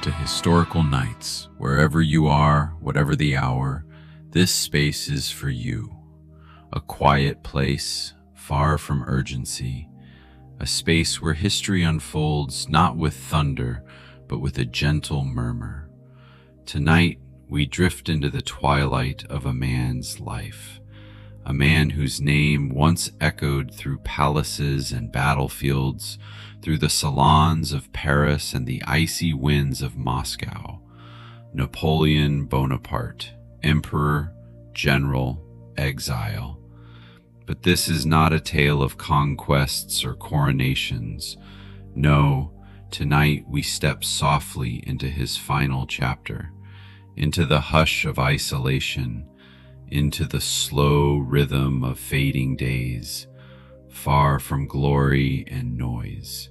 to Historical Nights. Wherever you are, whatever the hour, this space is for you. A quiet place, far from urgency. A space where history unfolds not with thunder, but with a gentle murmur. Tonight, we drift into the twilight of a man's life. A man whose name once echoed through palaces and battlefields, through the salons of Paris and the icy winds of Moscow. Napoleon Bonaparte, emperor, general, exile. But this is not a tale of conquests or coronations. No, tonight we step softly into his final chapter, into the hush of isolation, into the slow rhythm of fading days, far from glory and noise.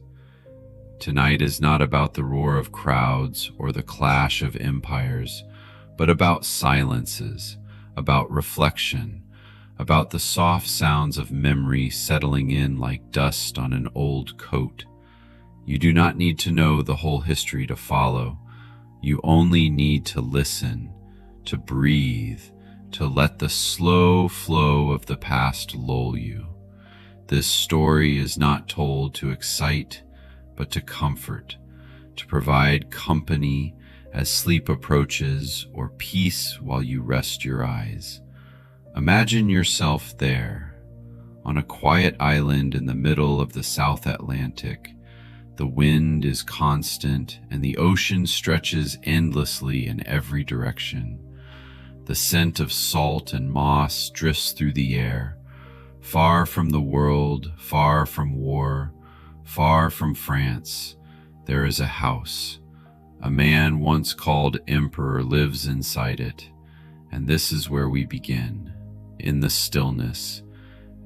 Tonight is not about the roar of crowds or the clash of empires, but about silences, about reflection, about the soft sounds of memory settling in like dust on an old coat. You do not need to know the whole history to follow. You only need to listen, to breathe, to let the slow flow of the past lull you. This story is not told to excite, but to comfort, to provide company as sleep approaches or peace while you rest your eyes. Imagine yourself there, on a quiet island in the middle of the South Atlantic. The wind is constant and the ocean stretches endlessly in every direction. The scent of salt and moss drifts through the air. Far from the world, far from war, far from France, there is a house. A man once called emperor lives inside it, and this is where we begin, in the stillness,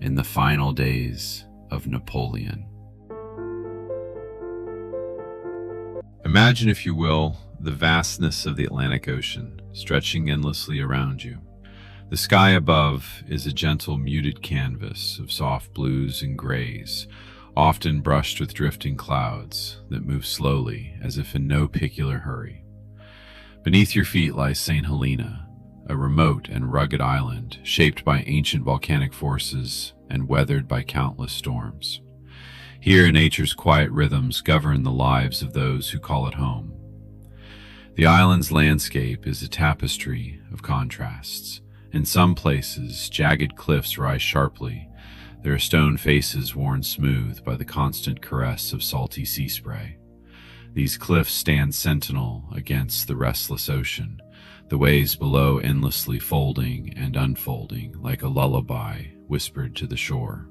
in the final days of Napoleon. Imagine, if you will, the vastness of the Atlantic Ocean, stretching endlessly around you. The sky above is a gentle muted canvas of soft blues and grays, often brushed with drifting clouds that move slowly as if in no particular hurry. Beneath your feet lies Saint Helena, a remote and rugged island shaped by ancient volcanic forces and weathered by countless storms. Here, nature's quiet rhythms govern the lives of those who call it home. The island's landscape is a tapestry of contrasts. In some places, jagged cliffs rise sharply, their stone faces worn smooth by the constant caress of salty sea spray. These cliffs stand sentinel against the restless ocean, the waves below endlessly folding and unfolding like a lullaby whispered to the shore.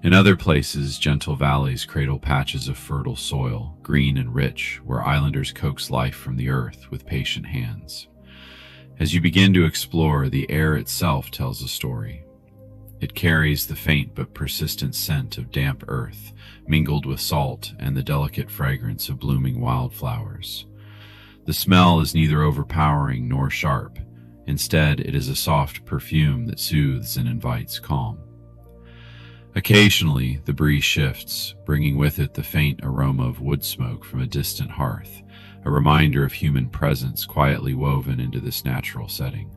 In other places, gentle valleys cradle patches of fertile soil, green and rich, where islanders coax life from the earth with patient hands. As you begin to explore, the air itself tells a story. It carries the faint but persistent scent of damp earth, mingled with salt and the delicate fragrance of blooming wildflowers. The smell is neither overpowering nor sharp. Instead, it is a soft perfume that soothes and invites calm. Occasionally, the breeze shifts, bringing with it the faint aroma of wood smoke from a distant hearth, a reminder of human presence quietly woven into this natural setting.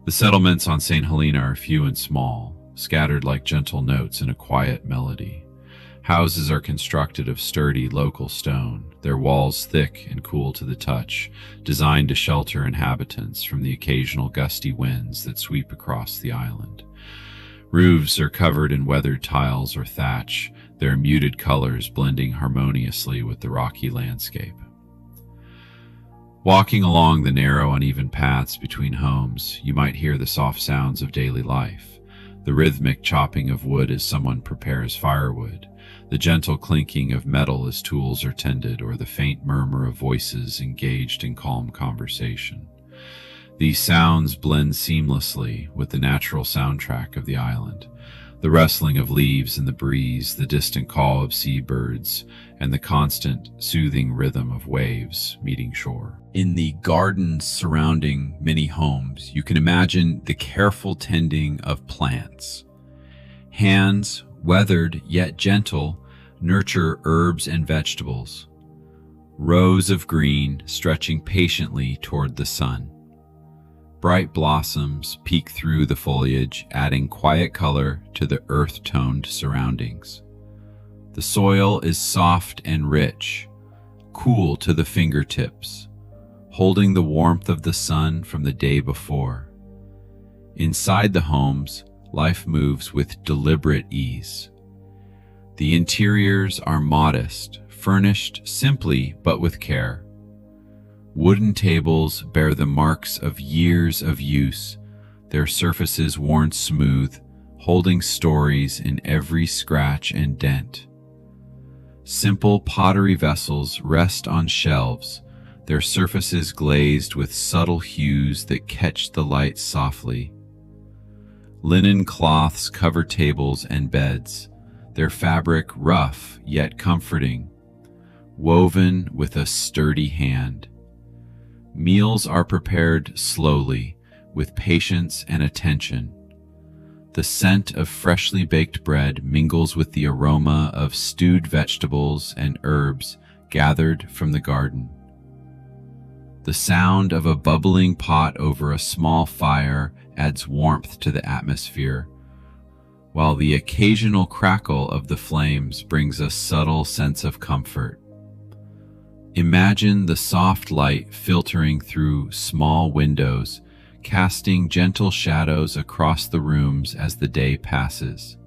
The settlements on Saint Helena are few and small, scattered like gentle notes in a quiet melody. Houses are constructed of sturdy local stone, their walls thick and cool to the touch, designed to shelter inhabitants from the occasional gusty winds that sweep across the island. Roofs are covered in weathered tiles or thatch, their muted colors blending harmoniously with the rocky landscape. Walking along the narrow, uneven paths between homes, you might hear the soft sounds of daily life, the rhythmic chopping of wood as someone prepares firewood, the gentle clinking of metal as tools are tended, or the faint murmur of voices engaged in calm conversation. These sounds blend seamlessly with the natural soundtrack of the island, the rustling of leaves in the breeze, the distant call of seabirds, and the constant, soothing rhythm of waves meeting shore. In the gardens surrounding many homes, you can imagine the careful tending of plants. Hands, weathered yet gentle, nurture herbs and vegetables. rows of green stretching patiently toward the sun. Bright blossoms peek through the foliage, adding quiet color to the earth-toned surroundings. The soil is soft and rich, cool to the fingertips, holding the warmth of the sun from the day before. Inside the homes, life moves with deliberate ease. The interiors are modest, furnished simply but with care. Wooden tables bear the marks of years of use, their surfaces worn smooth, holding stories in every scratch and dent. Simple pottery vessels rest on shelves, their surfaces glazed with subtle hues that catch the light softly. Linen cloths cover tables and beds, their fabric rough yet comforting, woven with a sturdy hand. Meals are prepared slowly, with patience and attention. The scent of freshly baked bread mingles with the aroma of stewed vegetables and herbs gathered from the garden. The sound of a bubbling pot over a small fire adds warmth to the atmosphere, while the occasional crackle of the flames brings a subtle sense of comfort. Imagine the soft light filtering through small windows, casting gentle shadows across the rooms as the day passes.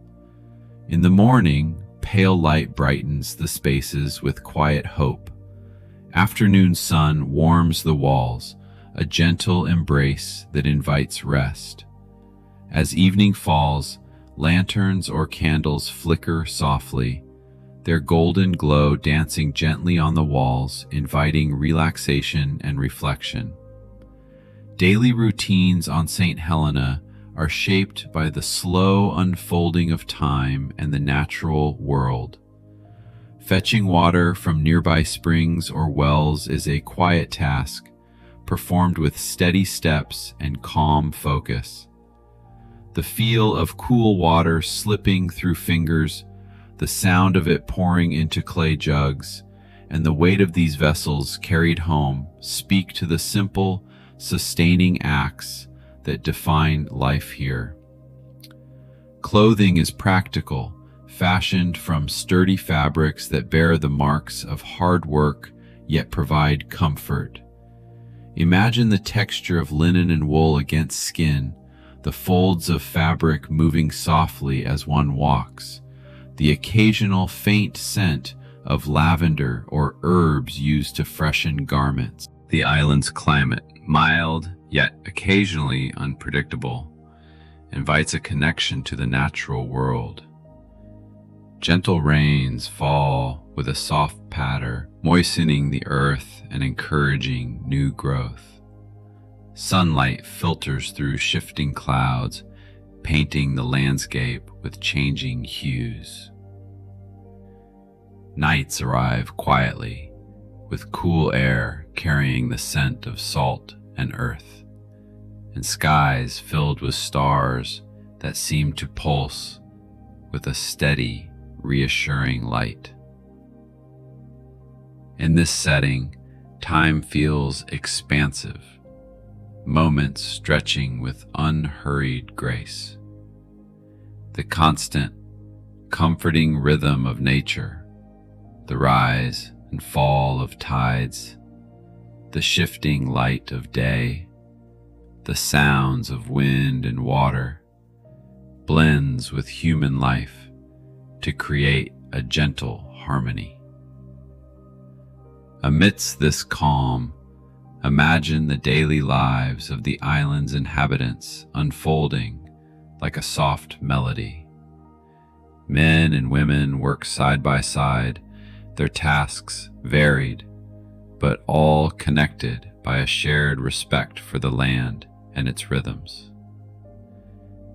In the morning, pale light brightens the spaces with quiet hope. Afternoon sun warms the walls, a gentle embrace that invites rest. As evening falls, lanterns or candles flicker softly, their golden glow dancing gently on the walls, inviting relaxation and reflection. Daily routines on Saint Helena are shaped by the slow unfolding of time and the natural world. Fetching water from nearby springs or wells is a quiet task, performed with steady steps and calm focus. The feel of cool water slipping through fingers, the sound of it pouring into clay jugs, and the weight of these vessels carried home speak to the simple, sustaining acts that define life here. Clothing is practical, fashioned from sturdy fabrics that bear the marks of hard work yet provide comfort. Imagine the texture of linen and wool against skin, the folds of fabric moving softly as one walks, the occasional faint scent of lavender or herbs used to freshen garments. The island's climate, mild yet occasionally unpredictable, invites a connection to the natural world. Gentle rains fall with a soft patter, moistening the earth and encouraging new growth. Sunlight filters through shifting clouds, painting the landscape with changing hues. Nights arrive quietly, with cool air carrying the scent of salt and earth, and skies filled with stars that seem to pulse with a steady, reassuring light. In this setting, time feels expansive, moments stretching with unhurried grace. The constant, comforting rhythm of nature, the rise and fall of tides, the shifting light of day, the sounds of wind and water, blends with human life to create a gentle harmony. Amidst this calm, imagine the daily lives of the island's inhabitants unfolding like a soft melody. Men and women work side by side, their tasks varied, but all connected by a shared respect for the land and its rhythms.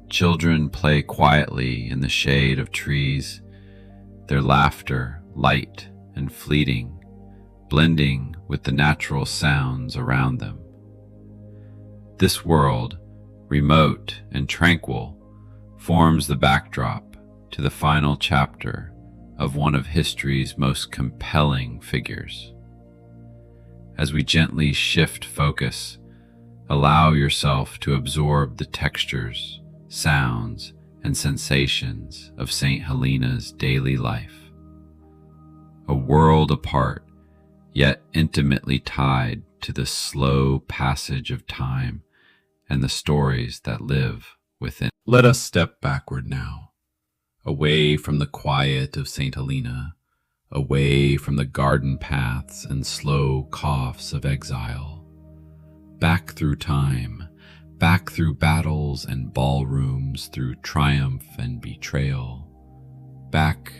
Children play quietly in the shade of trees, their laughter light and fleeting, blending with the natural sounds around them. This world, remote and tranquil, forms the backdrop to the final chapter of one of history's most compelling figures. As we gently shift focus, allow yourself to absorb the textures, sounds, and sensations of Saint Helena's daily life. A world apart, yet intimately tied to the slow passage of time and the stories that live within. Let us step backward now, away from the quiet of Saint Helena, away from the garden paths and slow coughs of exile, back through time, back through battles and ballrooms, through triumph and betrayal, back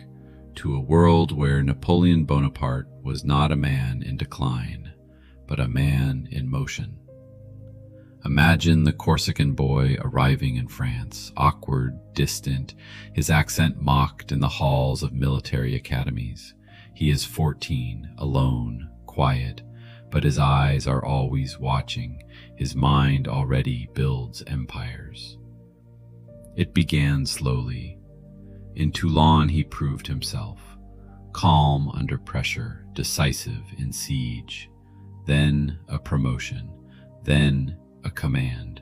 to a world where Napoleon Bonaparte was not a man in decline, but a man in motion. Imagine the Corsican boy arriving in France, awkward, distant, his accent mocked in the halls of military academies. He is 14, alone, quiet, but his eyes are always watching. His mind already builds empires. It began slowly. In Toulon he proved himself, calm under pressure, decisive in siege. Then a promotion, then a command,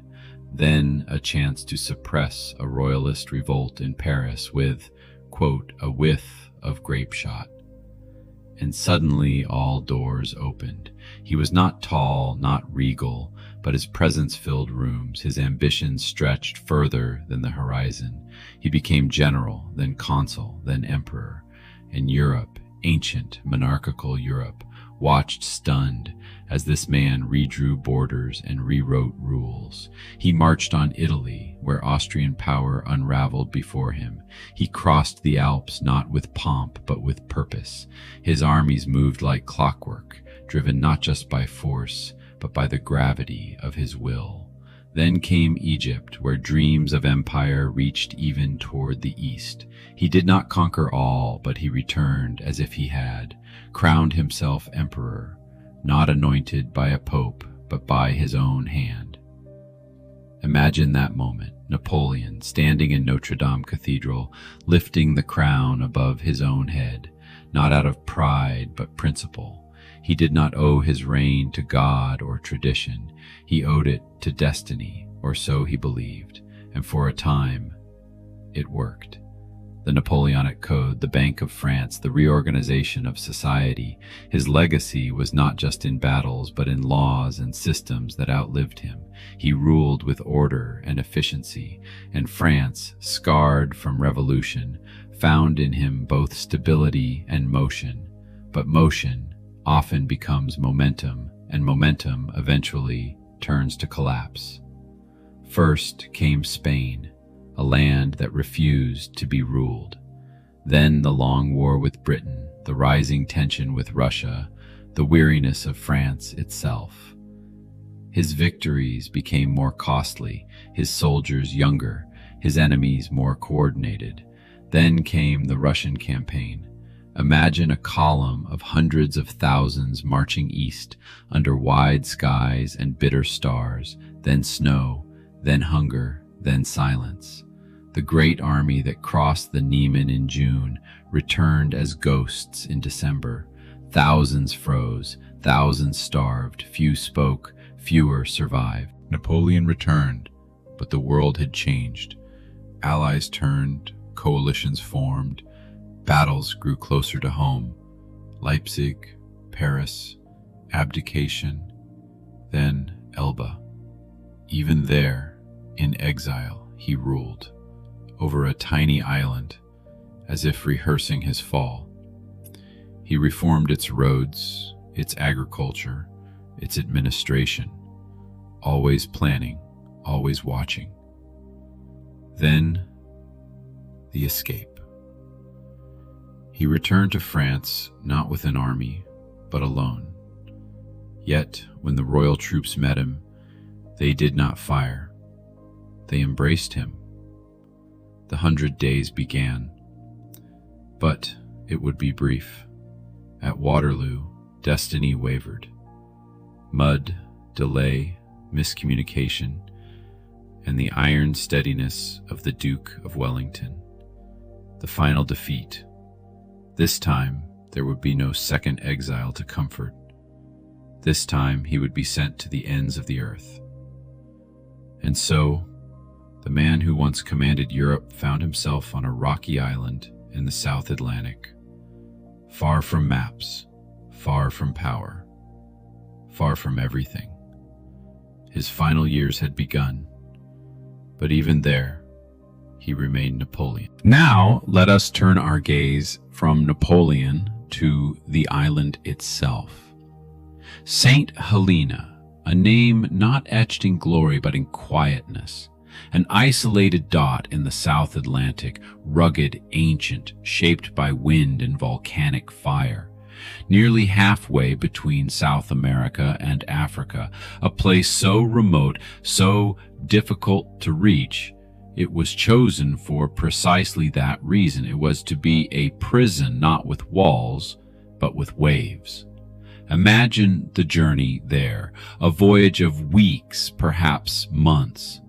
then a chance to suppress a royalist revolt in Paris with, quote, a whiff of grape shot. And suddenly all doors opened. He was not tall, not regal, but his presence filled rooms. His ambitions stretched further than the horizon. He became general, then consul, then emperor. And Europe, ancient monarchical Europe, watched stunned as this man redrew borders and rewrote rules. He marched on Italy, where Austrian power unraveled before him. He crossed the Alps not with pomp, but with purpose. His armies moved like clockwork, driven not just by force, but by the gravity of his will. Then came Egypt, where dreams of empire reached even toward the east. He did not conquer all, but he returned as if he had, crowned himself emperor, not anointed by a pope, but by his own hand. Imagine that moment, Napoleon standing in Notre Dame Cathedral, lifting the crown above his own head, not out of pride, but principle. He did not owe his reign to God or tradition. He owed it to destiny, or so he believed, and for a time, it worked. The Napoleonic Code, the Bank of France, the reorganization of society. His legacy was not just in battles, but in laws and systems that outlived him. He ruled with order and efficiency, and France, scarred from revolution, found in him both stability and motion. But motion often becomes momentum, and momentum eventually turns to collapse. First came Spain, a land that refused to be ruled. Then the long war with Britain, the rising tension with Russia, the weariness of France itself. His victories became more costly, his soldiers younger, his enemies more coordinated. Then came the Russian campaign. Imagine a column of hundreds of thousands marching east under wide skies and bitter stars, then snow, then hunger, then silence. The great army that crossed the Niemen in June returned as ghosts in December. Thousands froze, thousands starved, few spoke, fewer survived. Napoleon returned, but the world had changed. Allies turned, coalitions formed, battles grew closer to home. Leipzig, Paris, abdication, then Elba. Even there, in exile, he ruled, over a tiny island, as if rehearsing his fall. He reformed its roads, its agriculture, its administration, always planning, always watching. Then, the escape. He returned to France not with an army, but alone. Yet, when the royal troops met him, they did not fire. They embraced him. The 100 days began, but it would be brief. At Waterloo, destiny wavered. Mud, delay, miscommunication, and the iron steadiness of the Duke of Wellington. The final defeat. This time, there would be no second exile to comfort. This time he would be sent to the ends of the earth. And so, the man who once commanded Europe found himself on a rocky island in the South Atlantic, far from maps, far from power, far from everything. His final years had begun, but even there, he remained Napoleon. Now, let us turn our gaze from Napoleon to the island itself. Saint Helena, a name not etched in glory but in quietness, an isolated dot in the South Atlantic, rugged, ancient, shaped by wind and volcanic fire. Nearly halfway between South America and Africa, a place so remote, so difficult to reach, it was chosen for precisely that reason. It was to be a prison not with walls, but with waves. Imagine the journey there, a voyage of weeks, perhaps months.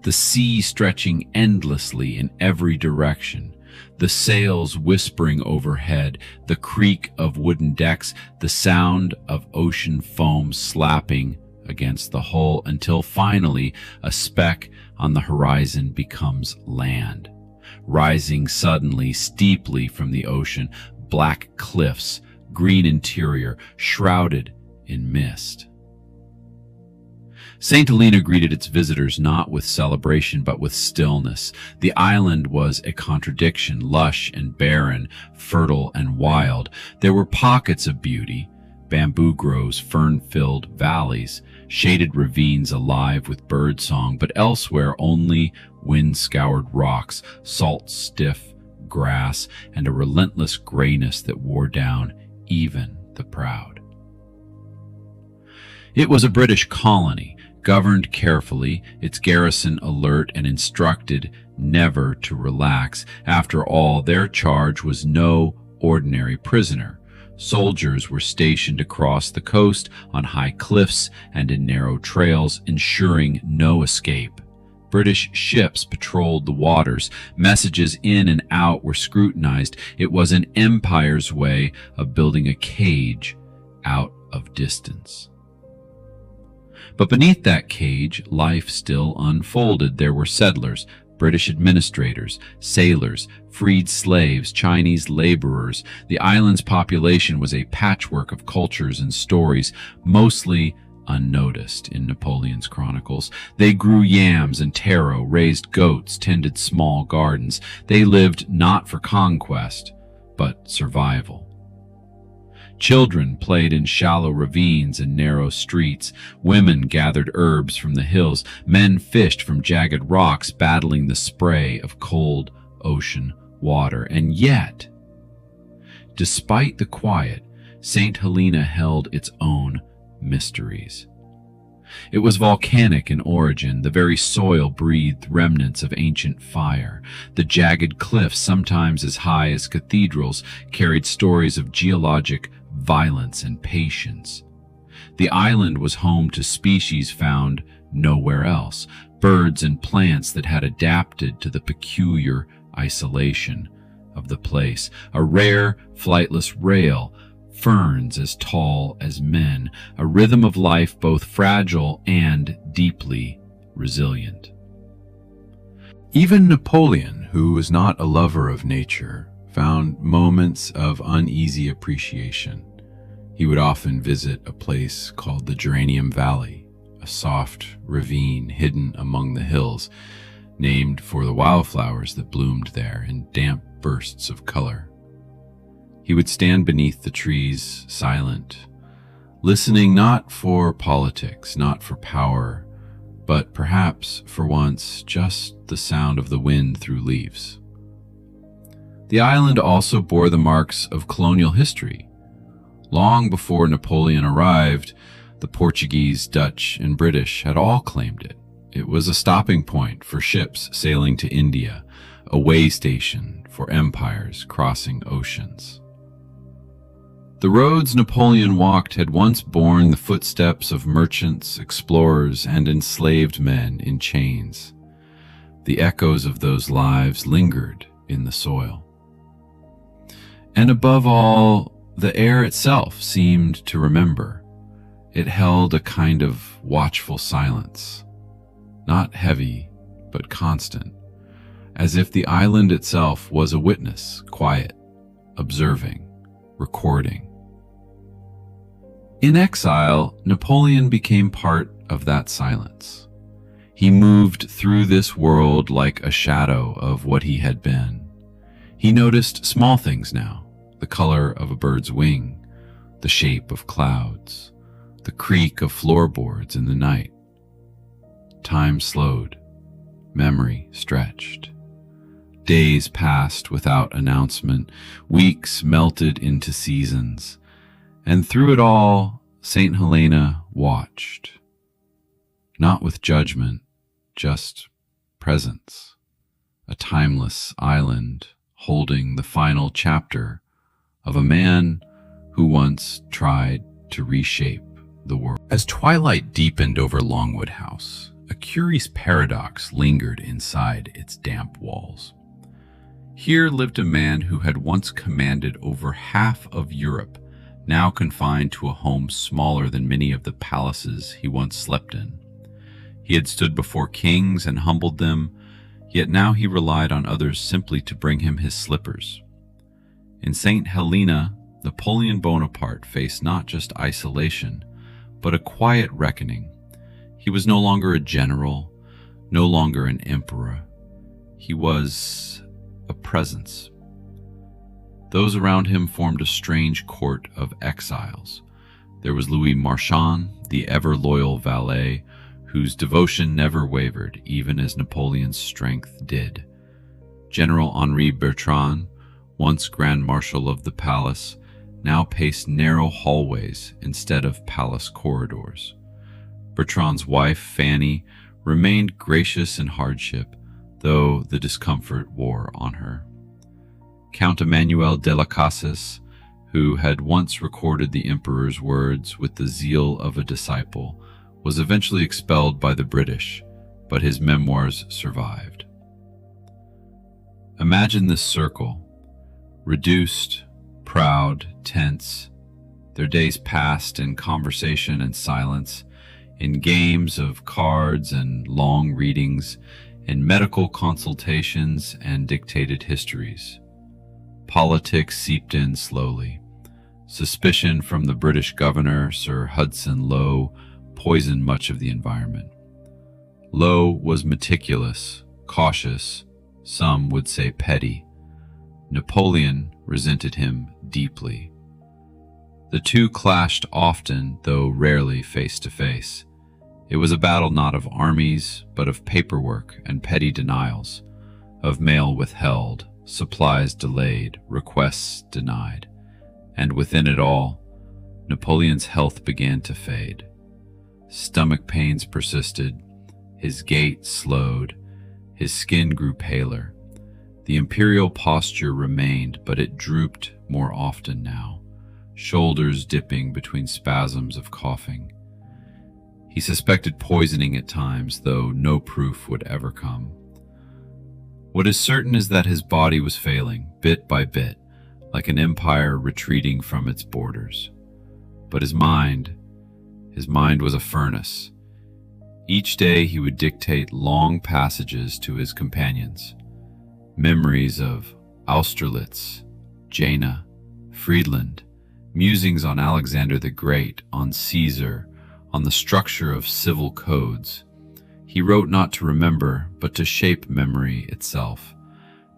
The sea stretching endlessly in every direction, the sails whispering overhead, the creak of wooden decks, the sound of ocean foam slapping against the hull, until finally a speck on the horizon becomes land. Rising suddenly, steeply from the ocean, black cliffs, green interior, shrouded in mist. Saint Helena greeted its visitors not with celebration but with stillness. The island was a contradiction, lush and barren, fertile and wild. There were pockets of beauty, bamboo groves, fern-filled valleys, shaded ravines alive with birdsong, but elsewhere only wind-scoured rocks, salt-stiff grass, and a relentless grayness that wore down even the proud. It was a British colony, governed carefully, its garrison alert and instructed never to relax. After all, their charge was no ordinary prisoner. Soldiers were stationed across the coast, on high cliffs and in narrow trails, ensuring no escape. British ships patrolled the waters. Messages in and out were scrutinized. It was an empire's way of building a cage out of distance. But beneath that cage, life still unfolded. There were settlers, British administrators, sailors, freed slaves, Chinese laborers. The island's population was a patchwork of cultures and stories, mostly unnoticed in Napoleon's chronicles. They grew yams and taro, raised goats, tended small gardens. They lived not for conquest, but survival. Children played in shallow ravines and narrow streets. Women gathered herbs from the hills. Men fished from jagged rocks, battling the spray of cold ocean water. And yet, despite the quiet, Saint Helena held its own mysteries. It was volcanic in origin. The very soil breathed remnants of ancient fire. The jagged cliffs, sometimes as high as cathedrals, carried stories of geologic violence and patience. The island was home to species found nowhere else, birds and plants that had adapted to the peculiar isolation of the place, a rare flightless rail, ferns as tall as men, a rhythm of life both fragile and deeply resilient. Even Napoleon, who was not a lover of nature, found moments of uneasy appreciation. He would often visit a place called the Geranium Valley, a soft ravine hidden among the hills, named for the wildflowers that bloomed there in damp bursts of color. He would stand beneath the trees, silent, listening not for politics, not for power, but perhaps, for once, just the sound of the wind through leaves. The island also bore the marks of colonial history. Long before Napoleon arrived, the Portuguese, Dutch, and British had all claimed it. It was a stopping point for ships sailing to India, a way station for empires crossing oceans. The roads Napoleon walked had once borne the footsteps of merchants, explorers, and enslaved men in chains. The echoes of those lives lingered in the soil. And above all, the air itself seemed to remember. It held a kind of watchful silence, not heavy, but constant, as if the island itself was a witness, quiet, observing, recording. In exile, Napoleon became part of that silence. He moved through this world like a shadow of what he had been. He noticed small things now, the color of a bird's wing, the shape of clouds, the creak of floorboards in the night. Time slowed, memory stretched. Days passed without announcement, weeks melted into seasons, and through it all, Saint Helena watched. Not with judgment, just presence. A timeless island holding the final chapter of a man who once tried to reshape the world. As twilight deepened over Longwood House, a curious paradox lingered inside its damp walls. Here lived a man who had once commanded over half of Europe, now confined to a home smaller than many of the palaces he once slept in. He had stood before kings and humbled them, yet now he relied on others simply to bring him his slippers. In Saint Helena, Napoleon Bonaparte faced not just isolation, but a quiet reckoning. He was no longer a general, no longer an emperor. He was a presence. Those around him formed a strange court of exiles. There was Louis Marchand, the ever-loyal valet, whose devotion never wavered, even as Napoleon's strength did. General Henri Bertrand, once Grand Marshal of the palace, now paced narrow hallways instead of palace corridors. Bertrand's wife, Fanny, remained gracious in hardship, though the discomfort wore on her. Count Emmanuel de las Casas, who had once recorded the emperor's words with the zeal of a disciple, was eventually expelled by the British, but his memoirs survived. Imagine this circle, reduced, proud, tense. Their days passed in conversation and silence, in games of cards and long readings, in medical consultations and dictated histories. Politics seeped in slowly. Suspicion from the British governor, Sir Hudson Lowe, poisoned much of the environment. Lowe was meticulous, cautious, some would say petty. Napoleon resented him deeply. The two clashed often, though rarely face to face. It was a battle not of armies, but of paperwork and petty denials, of mail withheld, supplies delayed, requests denied. And within it all, Napoleon's health began to fade. Stomach pains persisted, his gait slowed, his skin grew paler. The imperial posture remained, but it drooped more often now, shoulders dipping between spasms of coughing. He suspected poisoning at times, though no proof would ever come. What is certain is that his body was failing, bit by bit, like an empire retreating from its borders. But his mind was a furnace. Each day he would dictate long passages to his companions, memories of Austerlitz, Jena, Friedland, musings on Alexander the Great, on Caesar, on the structure of civil codes. He wrote not to remember, but to shape memory itself,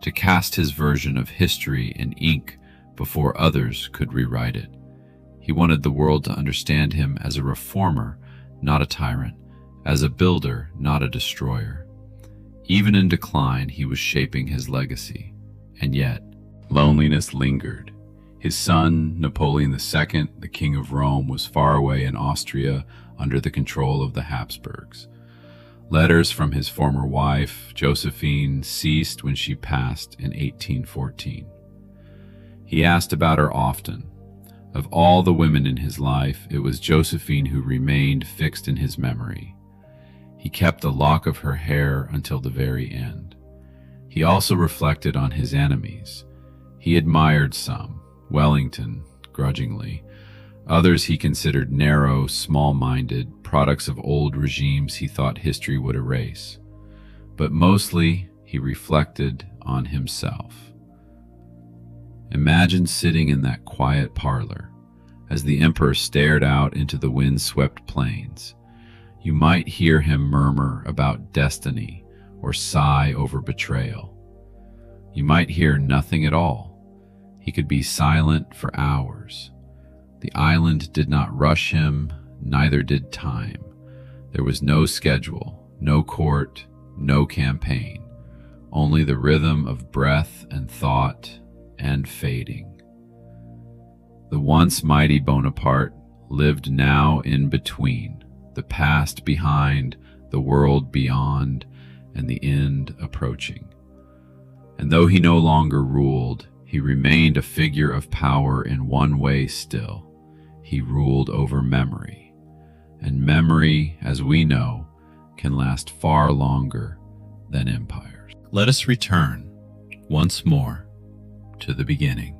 to cast his version of history in ink before others could rewrite it. He wanted the world to understand him as a reformer, not a tyrant, as a builder, not a destroyer. Even in decline, he was shaping his legacy. And yet, loneliness lingered. His son, Napoleon II, the King of Rome, was far away in Austria under the control of the Habsburgs. Letters from his former wife, Josephine, ceased when she passed in 1814. He asked about her often. Of all the women in his life, it was Josephine who remained fixed in his memory. He kept a lock of her hair until the very end. He also reflected on his enemies. He admired some, Wellington, grudgingly, Others he considered narrow, small-minded, products of old regimes he thought history would erase. But mostly, he reflected on himself. Imagine sitting in that quiet parlor as the emperor stared out into the wind-swept plains. You might hear him murmur about destiny or sigh over betrayal. You might hear nothing at all. He could be silent for hours. The island did not rush him, neither did time. There was no schedule, no court, no campaign, only the rhythm of breath and thought and fading. The once mighty Bonaparte lived now in between, the past behind, the world beyond, and the end approaching. And though he no longer ruled, he remained a figure of power in one way still. He ruled over memory, and memory, as we know, can last far longer than empires. Let us return once more to the beginning.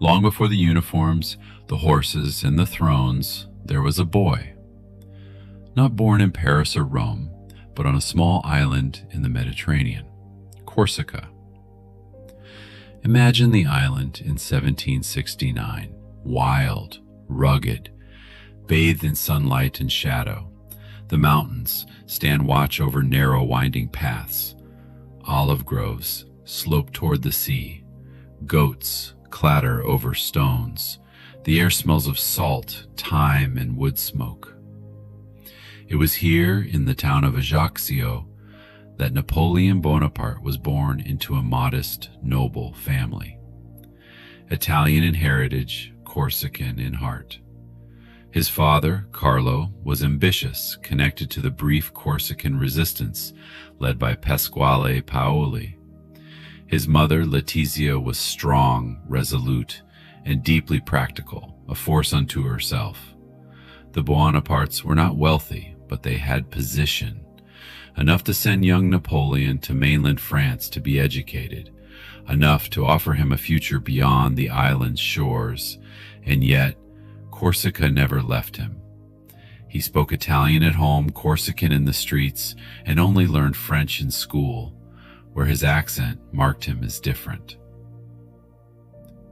Long before the uniforms, the horses, and the thrones, there was a boy. Not born in Paris or Rome, but on a small island in the Mediterranean, Corsica. Imagine the island in 1769, wild, rugged, bathed in sunlight and shadow. The mountains stand watch over narrow winding paths. Olive groves slope toward the sea. Goats clatter over stones. The air smells of salt, thyme, and wood smoke. It was here in the town of Ajaccio that Napoleon Bonaparte was born into a modest, noble family. Italian in heritage, Corsican in heart. His father, Carlo, was ambitious, connected to the brief Corsican resistance led by Pasquale Paoli. His mother, Letizia, was strong, resolute, and deeply practical, a force unto herself. The Bonapartes were not wealthy, but they had position, enough to send young Napoleon to mainland France to be educated, enough to offer him a future beyond the island's shores, and yet Corsica never left him. He spoke Italian at home, Corsican in the streets, and only learned French in school, where his accent marked him as different.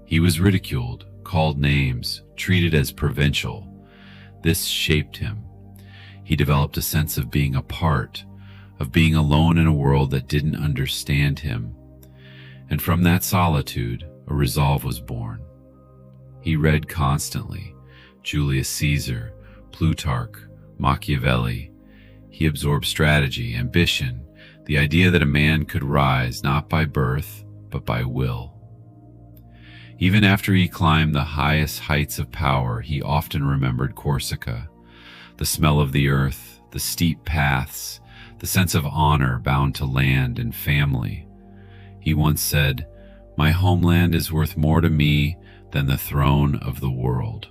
He was ridiculed, called names, treated as provincial. This shaped him. He developed a sense of being apart, of being alone in a world that didn't understand him. And from that solitude, a resolve was born. He read constantly, Julius Caesar, Plutarch, Machiavelli. He absorbed strategy, ambition, the idea that a man could rise not by birth, but by will. Even after he climbed the highest heights of power, he often remembered Corsica, the smell of the earth, the steep paths, the sense of honor bound to land and family. He once said, "My homeland is worth more to me than the throne of the world."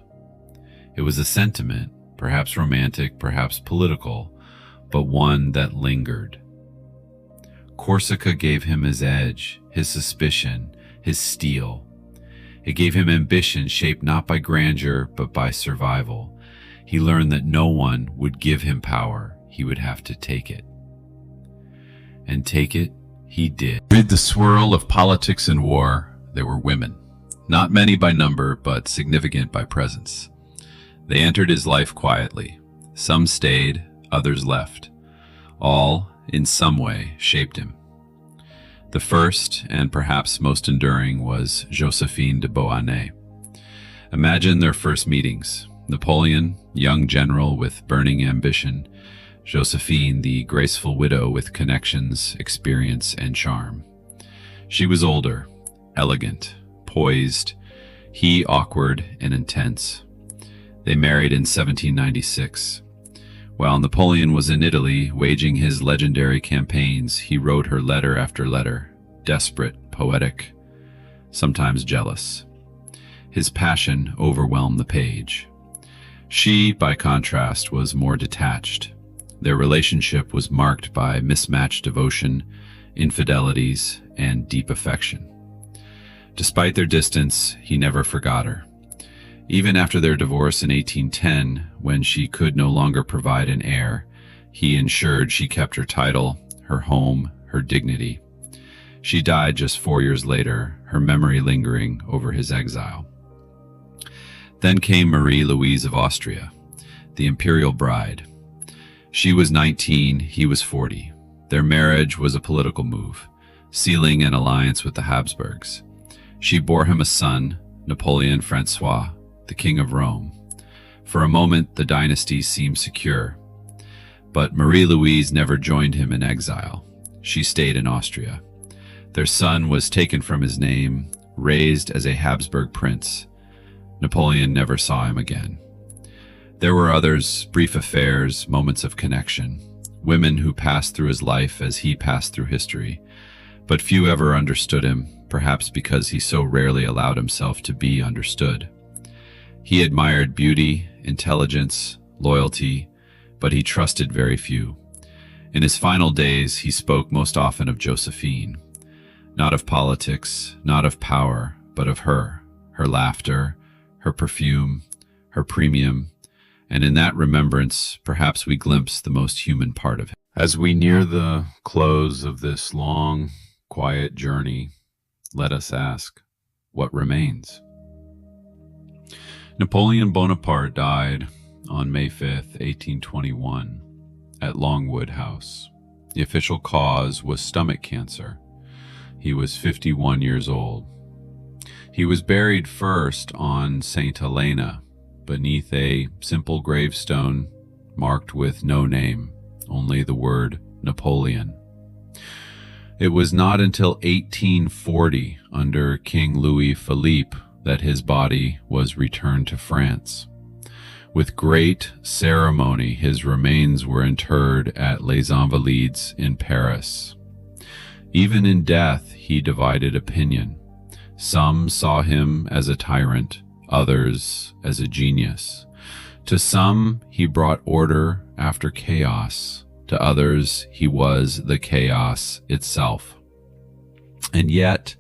It was a sentiment, perhaps romantic, perhaps political, but one that lingered. Corsica gave him his edge, his suspicion, his steel. It gave him ambition shaped not by grandeur, but by survival. He learned that no one would give him power. He would have to take it. And take it he did. Amid the swirl of politics and war, there were women. Not many by number, but significant by presence. They entered his life quietly. Some stayed, others left. All, in some way, shaped him. The first, and perhaps most enduring, was Josephine de Beauharnais. Imagine their first meetings. Napoleon, young general with burning ambition. Josephine, the graceful widow with connections, experience, and charm. She was older, elegant, poised, he awkward and intense. They married in 1796. While Napoleon was in Italy, waging his legendary campaigns, he wrote her letter after letter, desperate, poetic, sometimes jealous. His passion overwhelmed the page. She, by contrast, was more detached. Their relationship was marked by mismatched devotion, infidelities, and deep affection. Despite their distance, he never forgot her. Even after their divorce in 1810, when she could no longer provide an heir, he ensured she kept her title, her home, her dignity. She died just 4 years later, her memory lingering over his exile. Then came Marie Louise of Austria, the imperial bride. She was 19, he was 40. Their marriage was a political move, sealing an alliance with the Habsburgs. She bore him a son, Napoleon Francois, the King of Rome. For a moment, the dynasty seemed secure. But Marie Louise never joined him in exile. She stayed in Austria. Their son was taken from his name, raised as a Habsburg prince. Napoleon never saw him again. There were others, brief affairs, moments of connection, women who passed through his life as he passed through history. But few ever understood him, perhaps because he so rarely allowed himself to be understood. He admired beauty, intelligence, loyalty, but he trusted very few. In his final days, he spoke most often of Josephine, not of politics, not of power, but of her laughter, her perfume, her premium, and in that remembrance, perhaps we glimpse the most human part of him. As we near the close of this long, quiet journey, let us ask, what remains? Napoleon Bonaparte died on May 5th, 1821, at Longwood House. The official cause was stomach cancer. He was 51 years old. He was buried first on Saint Helena, beneath a simple gravestone marked with no name, only the word Napoleon. It was not until 1840, under King Louis Philippe, that his body was returned to France. With great ceremony, his remains were interred at Les Invalides in Paris. Even in death, he divided opinion. Some saw him as a tyrant, others as a genius. To some, he brought order after chaos. To others, he was the chaos itself. And yet,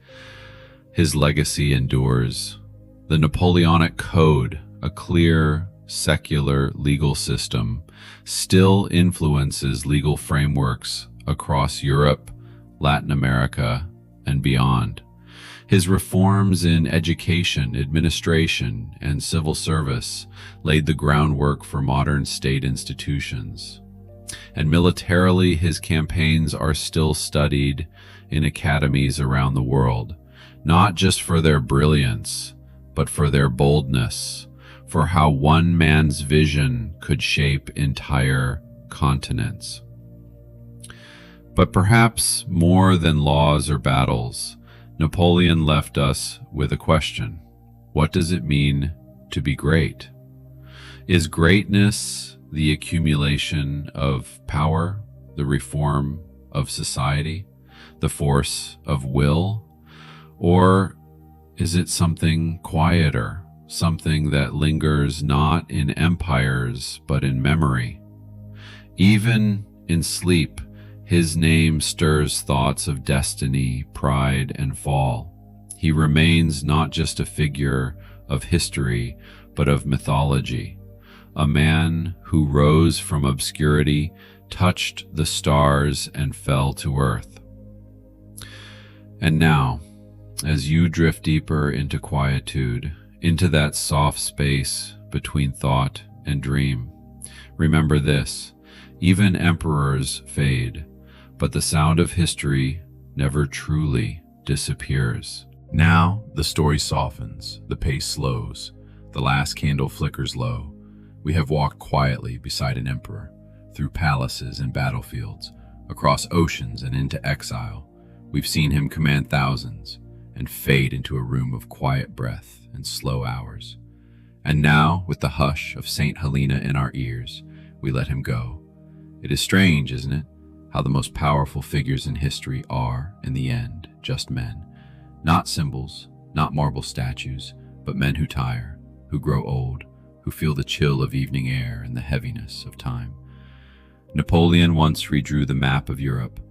his legacy endures. The Napoleonic Code, a clear, secular legal system, still influences legal frameworks across Europe, Latin America, and beyond. His reforms in education, administration, and civil service laid the groundwork for modern state institutions. And militarily, his campaigns are still studied in academies around the world, not just for their brilliance, but for their boldness, for how one man's vision could shape entire continents. But perhaps more than laws or battles, Napoleon left us with a question. What does it mean to be great? Is greatness the accumulation of power, the reform of society, the force of will? Or is it something quieter, something that lingers not in empires but in memory? Even in sleep, his name stirs thoughts of destiny, pride, and fall. He remains not just a figure of history, but of mythology, a man who rose from obscurity, touched the stars, and fell to earth. And now, as you drift deeper into quietude, into that soft space between thought and dream, remember this: even emperors fade, but the sound of history never truly disappears. Now the story softens, the pace slows, the last candle flickers low. We have walked quietly beside an emperor, through palaces and battlefields, across oceans and into exile. We've seen him command thousands and fade into a room of quiet breath and slow hours. And now, with the hush of Saint Helena in our ears, we let him go. It is strange, isn't it, how the most powerful figures in history are, in the end, just men. Not symbols, not marble statues, but men who tire, who grow old, who feel the chill of evening air and the heaviness of time. Napoleon once redrew the map of Europe,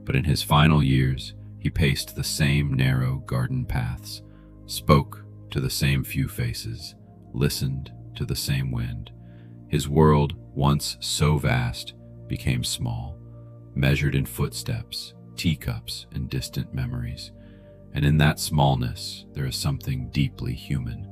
but in his final years, he paced the same narrow garden paths, spoke to the same few faces, listened to the same wind. His world, once so vast, became small, measured in footsteps, teacups, and distant memories. And in that smallness, there is something deeply human.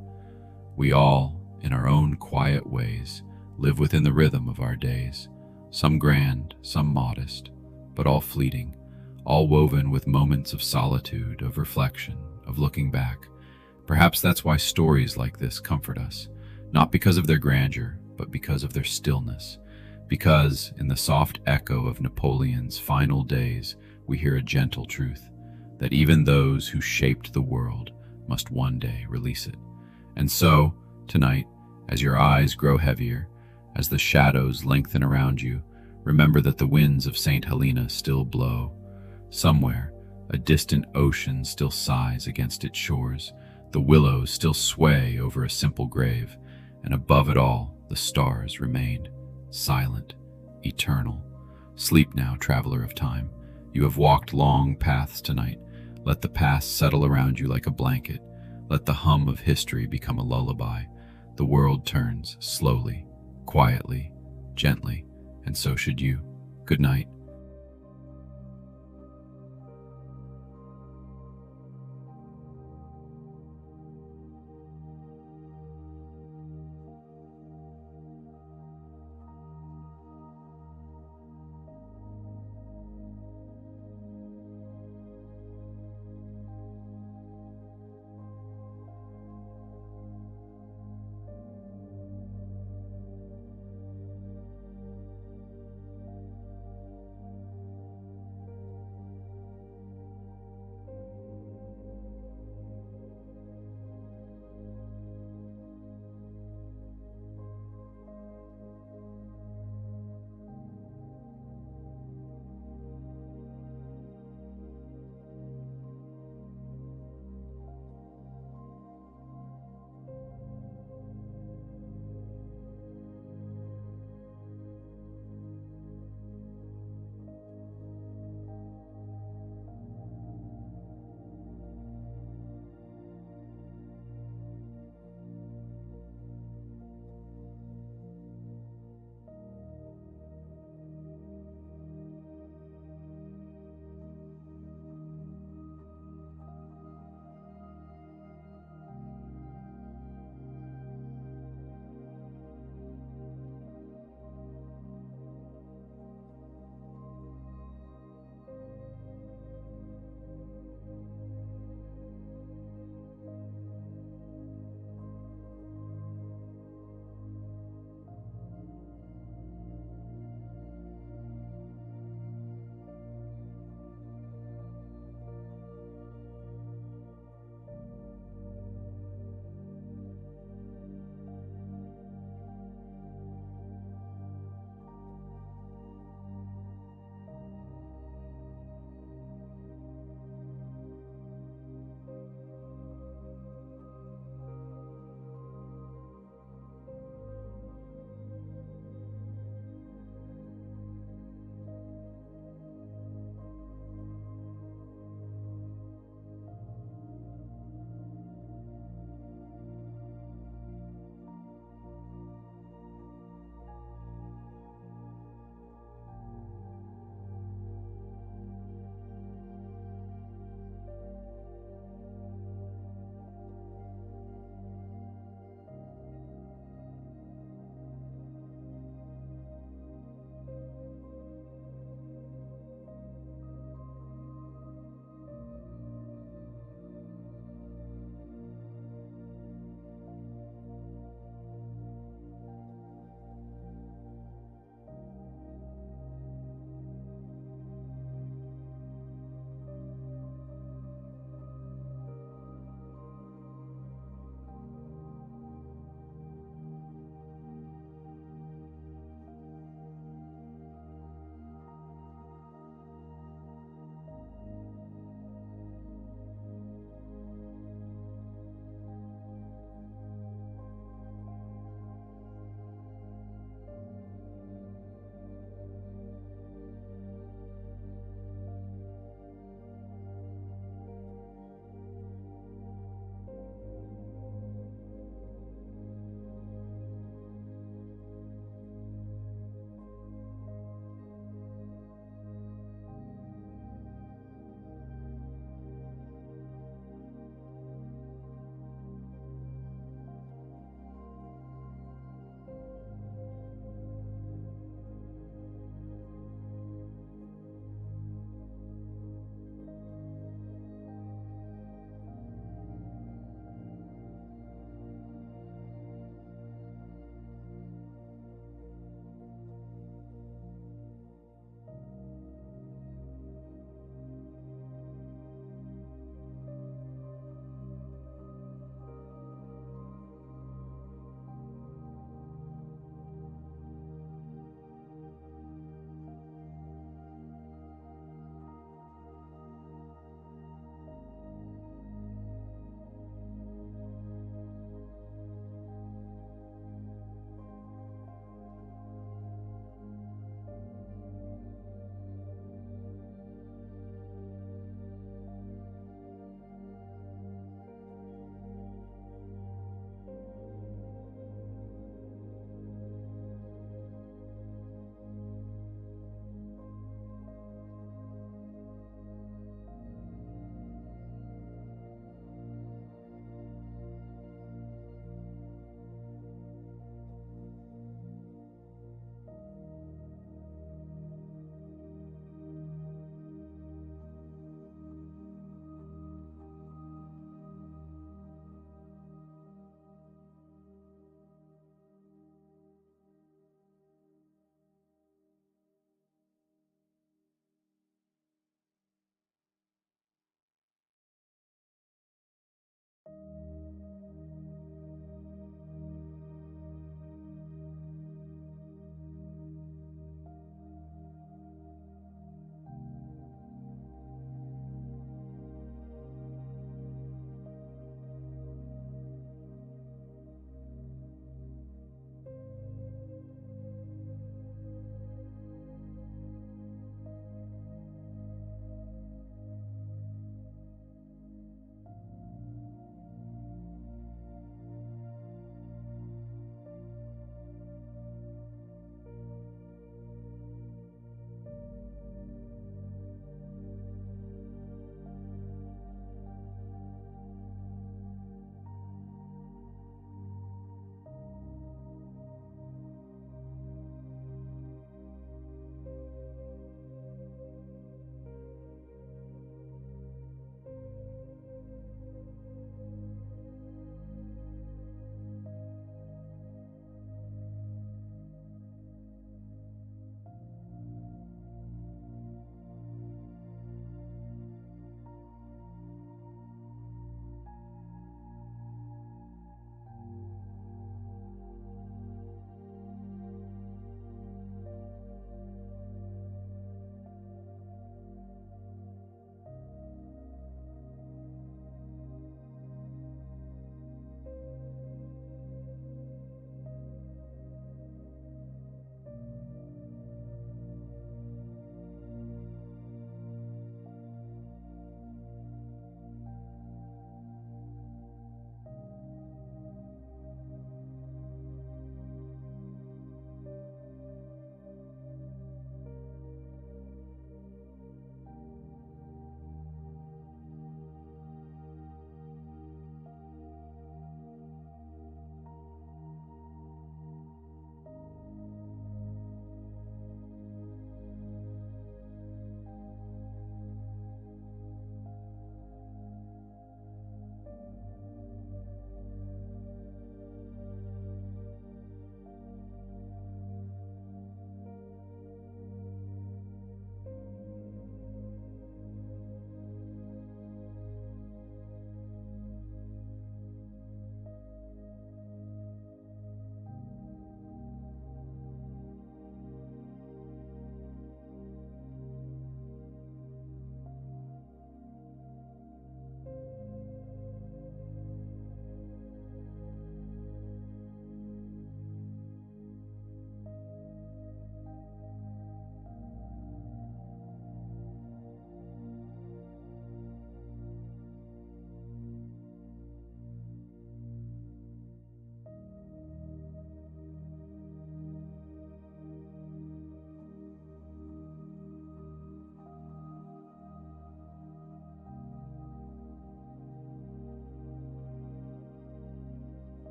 We all, in our own quiet ways, live within the rhythm of our days, some grand, some modest, but all fleeting, all woven with moments of solitude, of reflection, of looking back. Perhaps that's why stories like this comfort us, not because of their grandeur, but because of their stillness. Because in the soft echo of Napoleon's final days, we hear a gentle truth, that even those who shaped the world must one day release it. And so, tonight, as your eyes grow heavier, as the shadows lengthen around you, remember that the winds of Saint Helena still blow. Somewhere, a distant ocean still sighs against its shores, the willows still sway over a simple grave, and above it all, the stars remain, silent, eternal. Sleep now, traveler of time. You have walked long paths tonight. Let the past settle around you like a blanket. Let the hum of history become a lullaby. The world turns slowly, quietly, gently, and so should you. Good night.